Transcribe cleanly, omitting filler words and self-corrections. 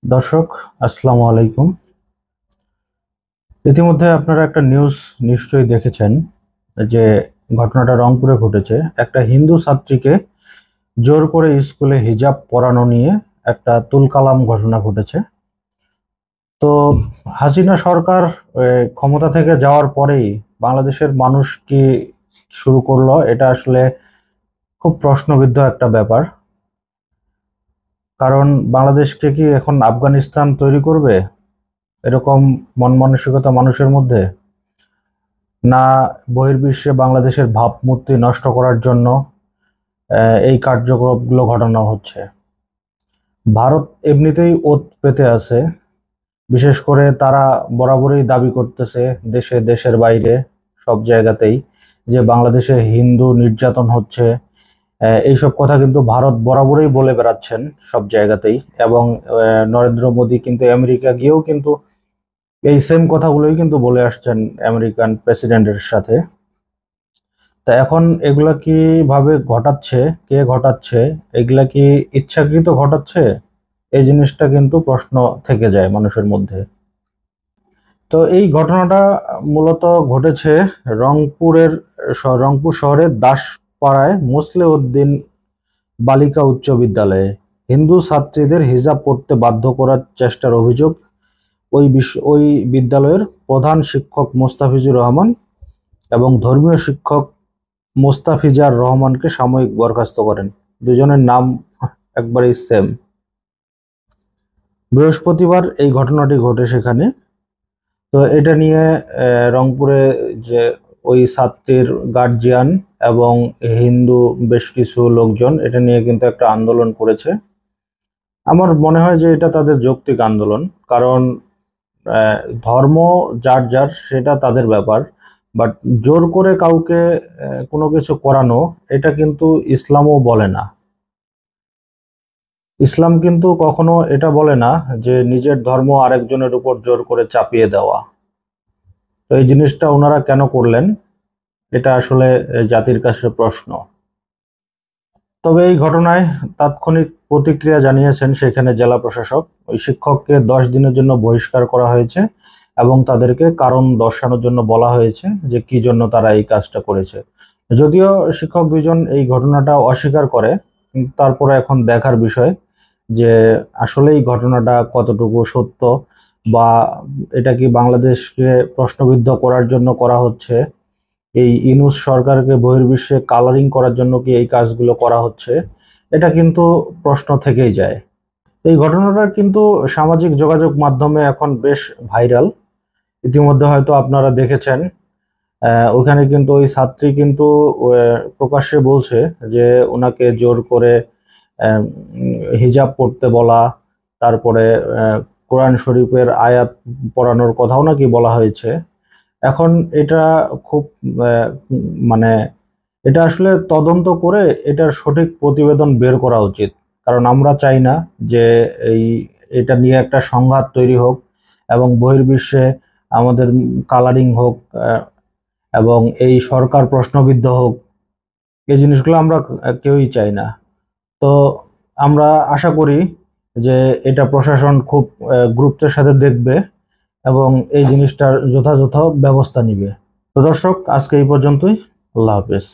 দর্শক, আসসালামু আলাইকুম। ইতিমধ্যে আপনারা একটা নিউজ নিশ্চয়ই দেখেছেন যে ঘটনাটা রংপুরে ঘটেছে। একটা হিন্দু ছাত্রীকে জোর করে স্কুলে হিজাব পরানো নিয়ে একটা তুলকালাম ঘটনা ঘটেছে। তো হাসিনা সরকার ক্ষমতা থেকে যাওয়ার পরেই বাংলাদেশের মানুষ কি শুরু করলো, এটা আসলে খুব প্রশ্নবিদ্ধ একটা ব্যাপার। কারণ বাংলাদেশকে কি এখন আফগানিস্তান তৈরি করবে এরকম মন মানসিকতা মানুষের মধ্যে, না বহির্বিশ্বে বাংলাদেশের ভাবমূর্তি নষ্ট করার জন্য এই কার্যক্রমগুলো ঘটানো হচ্ছে। ভারত এমনিতেই ওত পেতে আছে, বিশেষ করে তারা বরাবরই দাবি করতেছে দেশে দেশের বাইরে সব জায়গাতেই যে বাংলাদেশে হিন্দু নির্যাতন হচ্ছে। এইসব কথা কিন্তু ভারত বরাবরই বলে বেড়াচ্ছেন সব জায়গাতেই, এবং নরেন্দ্র মোদী কিন্তু আমেরিকা গিয়েও কিন্তু এই সেম কথাগুলোই কিন্তু বলে আসছেন আমেরিকান প্রেসিডেন্টের সাথে। তা এখন এগুলা কিভাবে ঘটাচ্ছে, কে ঘটাচ্ছে, এগুলা কি ইচ্ছাকৃত ঘটাচ্ছে? এই জিনিসটা কিন্তু প্রশ্ন থেকে যায় মানুষের মধ্যে। তো এই ঘটনাটা মূলত ঘটেছে রংপুর শহরের দাসপাড়ায় মুসলিউদ্দিন বালিকা উচ্চ বিদ্যালয়ে হিন্দু ছাত্রীদের হিজাব পড়তে বাধ্য করার চেষ্টার অভিযোগ ওই বিদ্যালয়ের প্রধান শিক্ষক মোস্তাফিজুর রহমান এবং ধর্মীয় শিক্ষক মোস্তাফিজার রহমানকে সাময়িক বরখাস্ত করেন। দুজনের নাম একবারেই সেম। বৃহস্পতিবার এই ঘটনাটি ঘটে সেখানে। তো এটা নিয়ে রংপুরে যে ওই ছাত্রীর গার্জিয়ান এবং হিন্দু বেশ কিছু লোকজন এটা নিয়ে কিন্তু একটা আন্দোলন করেছে। আমার মনে হয় যে এটা তাদের যৌক্তিক আন্দোলন, কারণ ধর্ম যার যার সেটা তাদের ব্যাপার, বাট জোর করে কাউকে কোনো কিছু করানো এটা কিন্তু ইসলামও বলে না। ইসলাম কিন্তু কখনো এটা বলে না যে নিজের ধর্ম আরেকজনের উপর জোর করে চাপিয়ে দেওয়া। তো এই জিনিসটা ওনারা কেন করলেন, এটা আসলে জাতির কাছে প্রশ্ন। তবে এই ঘটনায় তাৎক্ষণিক প্রতিক্রিয়া জানিয়েছেন সেখানে জেলা প্রশাসক। ওই শিক্ষককে 10 দিনের জন্য বহিষ্কার করা হয়েছে এবং তাদেরকে কারণ দর্শানোর জন্য বলা হয়েছে যে কি জন্য তারা এই কাজটা করেছে। যদিও শিক্ষক দুইজন এই ঘটনাটা অস্বীকার করে, তারপরে এখন দেখার বিষয় যে আসলে এই ঘটনাটা কতটুকু সত্য, বা এটা কি বাংলাদেশকে প্রশ্নবিদ্ধ করার জন্য করা হচ্ছে, এই ইউনূস সরকারকে বহির্বিশ্বে কালারিং করার জন্য কি এই কাজগুলো করা হচ্ছে, এটা কিন্তু প্রশ্ন থেকেই যায়। এই ঘটনাটা কিন্তু সামাজিক যোগাযোগ মাধ্যমে এখন বেশ ভাইরাল। ইতিমধ্যে হয়তো আপনারা দেখেছেন, ওখানে কিন্তু ওই ছাত্রী কিন্তু প্রকাশ্যে বলছে যে ওনাকে জোর করে হিজাব পড়তে বলা, তারপরে কোরআন শরীফের আয়াত পড়ানোর কথাও নাকি বলা হয়েছে। এখন এটা খুব মানে এটা আসলে তদন্ত করে এটার সঠিক প্রতিবেদন বের করা উচিত। কারণ আমরা চাই না যে এটা নিয়ে একটা সংঘাত তৈরি হোক এবং বহির্বিশ্বে আমাদের কালারিং হোক, এবং এই সরকার প্রশ্নবিদ্ধ হোক। এই জিনিসগুলো আমরা কেউই চাই না। তো আমরা আশা করি যে এটা প্রশাসন খুব গুরুত্বের সাথে দেখবে এবং এই জিনিসটার যথাযথ ব্যবস্থা নিবে। তো দর্শক, আজকে এই পর্যন্তই। আল্লাহ হাফেজ।